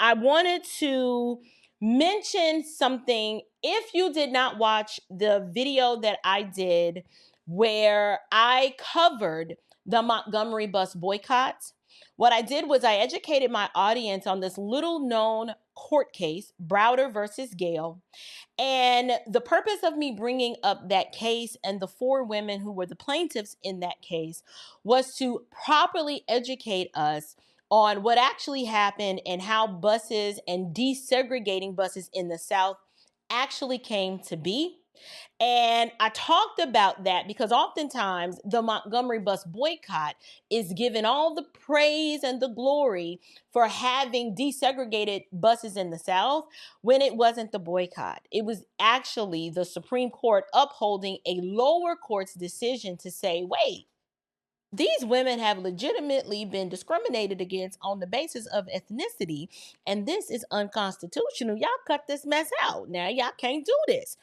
I wanted to mention something. If you did not watch the video that I did where I covered the Montgomery Bus Boycott, what I did was I educated my audience on this little known court case, Browder versus Gale. And the purpose of me bringing up that case and the four women who were the plaintiffs in that case was to properly educate us on what actually happened and how buses and desegregating buses in the South actually came to be. And I talked about that because oftentimes the Montgomery Bus Boycott is given all the praise and the glory for having desegregated buses in the South when it wasn't the boycott. It was actually the Supreme Court upholding a lower court's decision to say, wait, these women have legitimately been discriminated against on the basis of ethnicity, and this is unconstitutional. Y'all cut this mess out. Now, y'all can't do this.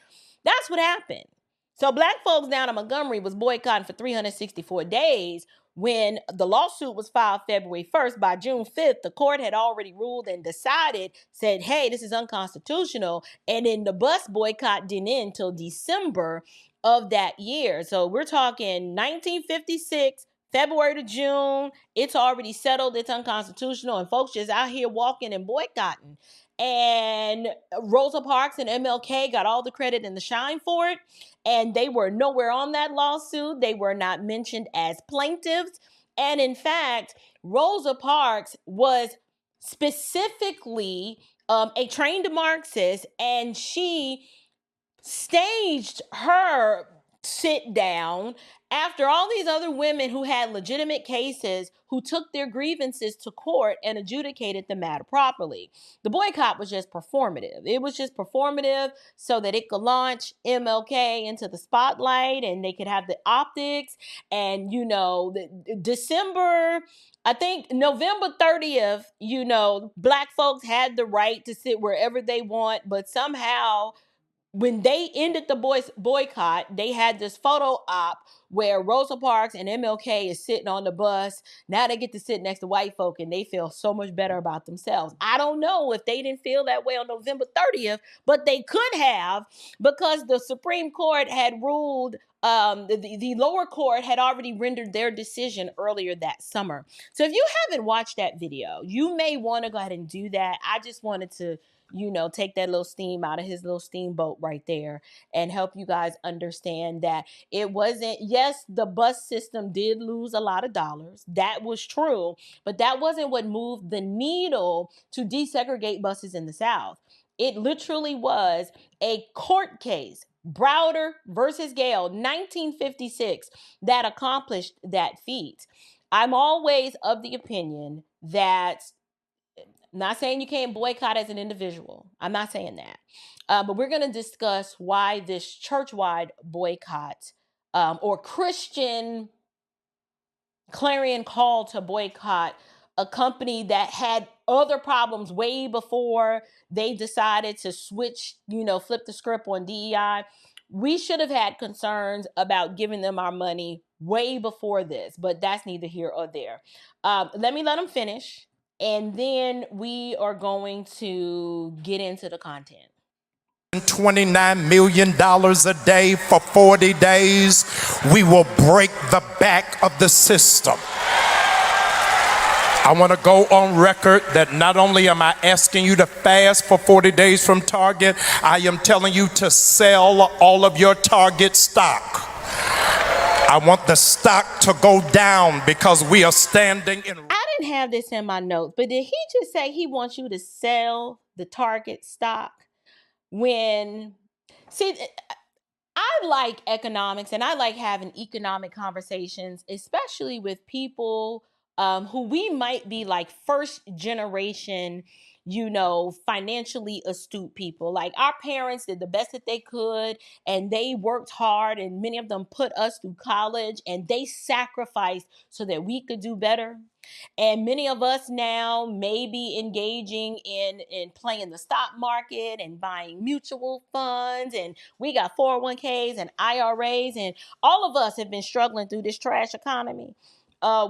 That's what happened. So Black folks down in Montgomery was boycotting for 364 days. When the lawsuit was filed February 1st, by June 5th, the court had already ruled and decided, said, hey, this is unconstitutional. And then the bus boycott didn't end until December of that year. So we're talking 1956, February to June. It's already settled. It's unconstitutional. And folks just out here walking and boycotting. And Rosa Parks and MLK got all the credit and the shine for it. And they were nowhere on that lawsuit. They were not mentioned as plaintiffs. And in fact, Rosa Parks was specifically a trained Marxist, and she staged her sit down after all these other women who had legitimate cases who took their grievances to court and adjudicated the matter properly. The boycott was just performative. It was just performative so that it could launch MLK into the spotlight and they could have the optics. And, you know, December, I think November 30th, you know, Black folks had the right to sit wherever they want, but somehow when they ended the boycott, they had this photo op where Rosa Parks and MLK is sitting on the bus. Now they get to sit next to white folk and they feel so much better about themselves. I don't know if they didn't feel that way on November 30th, but they could have, because the Supreme Court had ruled, the lower court had already rendered their decision earlier that summer. So if you haven't watched that video, you may want to go ahead and do that. I just wanted to, you know, take that little steam out of his little steamboat right there and help you guys understand that it wasn't, yes, the bus system did lose a lot of dollars. That was true, but that wasn't what moved the needle to desegregate buses in the South. It literally was a court case, Browder versus Gale, 1956, that accomplished that feat. I'm always of the opinion that, not saying you can't boycott as an individual. I'm not saying that. But we're going to discuss why this church-wide boycott or Christian clarion call to boycott a company that had other problems way before they decided to switch, you know, flip the script on DEI. We should have had concerns about giving them our money way before this, but that's neither here or there. Let them finish. And then we are going to get into the content. $29 million a day for 40 days. We will break the back of the system. I want to go on record that not only am I asking you to fast for 40 days from Target, I am telling you to sell all of your Target stock. I want the stock to go down because we are standing in. I didn't have this in my notes, but did he just say he wants you to sell the Target stock? See, I like economics and I like having economic conversations, especially with people who we might be like first generation, you know, financially astute people. Like our parents did the best that they could and they worked hard, and many of them put us through college and they sacrificed so that we could do better. And many of us now may be engaging in playing the stock market and buying mutual funds, and we got 401ks and IRAs, and all of us have been struggling through this trash economy.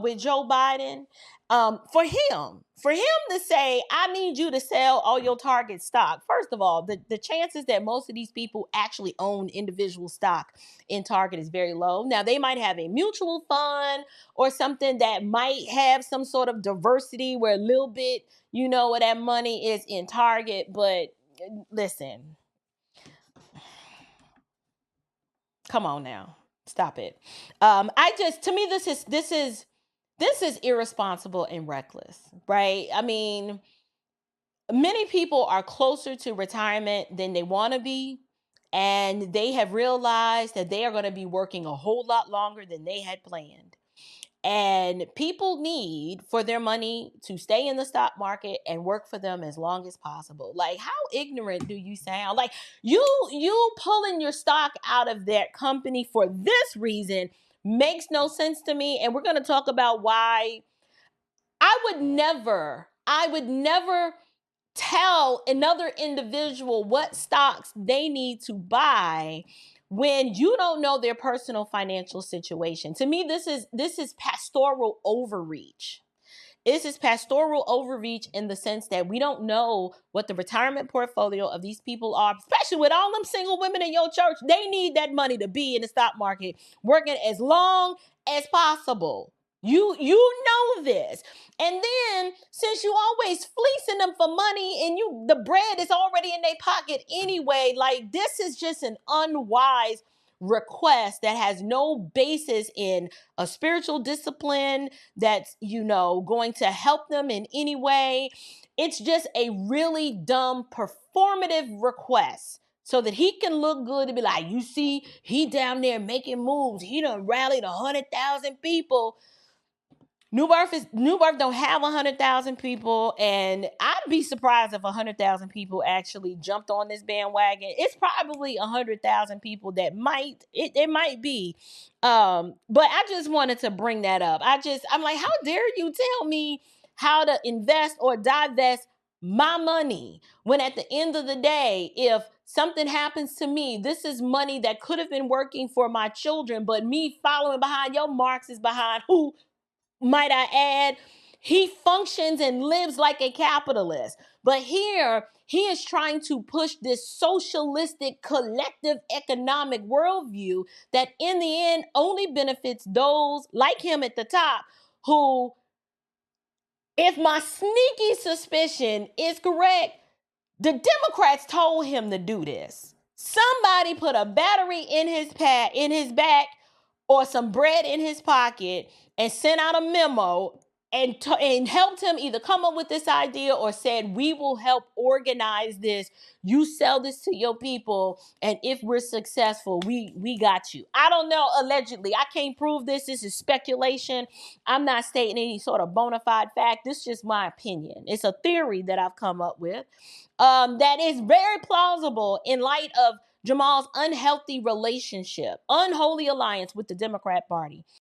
with Joe Biden, for him to say, I need you to sell all your Target stock. First of all, the chances that most of these people actually own individual stock in Target is very low. Now, they might have a mutual fund or something that might have some sort of diversity where a little bit, of that money is in Target. But listen, come on now, stop it. To me, this is irresponsible and reckless, right? I mean, many people are closer to retirement than they want to be, and they have realized that they are going to be working a whole lot longer than they had planned. And people need for their money to stay in the stock market and work for them as long as possible. Like, how ignorant do you sound? Like, you pulling your stock out of that company for this reason makes no sense to me. And we're going to talk about why I would never tell another individual what stocks they need to buy when you don't know their personal financial situation. To me, this is pastoral overreach. This is pastoral overreach in the sense that we don't know what the retirement portfolio of these people are, especially with all them single women in your church. They need that money to be in the stock market, working as long as possible. You know this. And then, since you always fleecing them for money and the bread is already in their pocket anyway, like, this is just an unwise request that has no basis in a spiritual discipline that's, going to help them in any way. It's just a really dumb performative request so that he can look good and be like, you see, he down there making moves. He done rallied 100,000 people. New Birth don't have 100,000 people, and I'd be surprised if 100,000 people actually jumped on this bandwagon. It's probably 100,000 people that might be, but I just wanted to bring that up. I'm like, how dare you tell me how to invest or divest my money when at the end of the day, if something happens to me, this is money that could have been working for my children, but me following behind your Marxist behind who, might I add, he functions and lives like a capitalist. But here, he is trying to push this socialistic collective economic worldview that in the end only benefits those like him at the top who, if my sneaky suspicion is correct, the Democrats told him to do this. Somebody put a battery in his back or some bread in his pocket and sent out a memo and helped him either come up with this idea or said, we will help organize this. You sell this to your people, and if we're successful, we got you. I don't know, allegedly. I can't prove this. This is speculation. I'm not stating any sort of bona fide fact. This is just my opinion. It's a theory that I've come up with that is very plausible in light of Jamal's unhealthy relationship, unholy alliance with the Democrat Party.